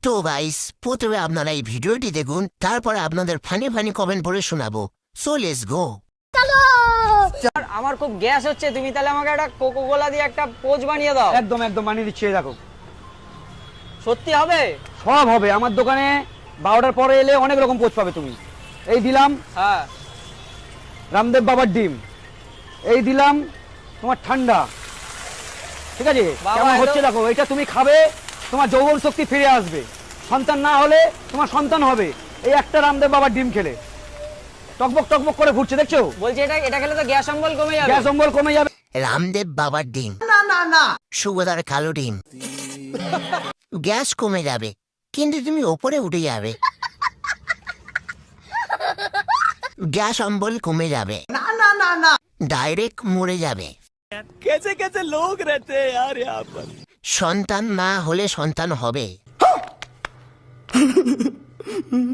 তো গাইস, প্রথমে আপনারা এই ভিডিওটি দেখুন, তারপরে আপনাদের ফানি ফানি কমেন্ট পড়ে শোনাবো। So let's go. আমার খুব গ্যাস হচ্ছে, তুমি তাহলে আমাকে একটা কোকো কোলা দিয়ে একটা পোজ বানিয়ে দাও। একদম একদম বানিয়ে দিচ্ছি, এই দেখো সত্যি হবে? সব হবে। আমার দোকানে 12টার পরে এলে অনেক রকম পোচ পাবে তুমি। এই দিলাম হ্যাঁ, রামদেব বাবার ডিম, এই দিলাম তোমার ঠান্ডা, ঠিক আছে? বাবা, কেমন এলো। হচ্ছে দেখো, এটা তুমি খাবে, তোমার যৌবন শক্তি ফিরে আসবে। সন্তান না হলে তোমার সন্তান হবে এই একটা রামদেব বাবার ডিম খেলে। টকবক টকবক করে ঘুরছে, দেখছো? বলছি এটা খেলে তো গ্যাস অম্বল কমে যাবে। গ্যাস অম্বল কমে যাবে। রামদেব বাবার ডিম, না সুগদার কালো ডিম। গ্যাস কমে যাবে, কিন্তু তুমি ওপরে উঠে যাবে। গ্যাস অম্বল কমে যাবে, না ডাইরেক্ট মরে যাবে। कैसे कैसे लोग रहते हैं यार यहाँ पर। সন্তান না হলে সন্তান হবে।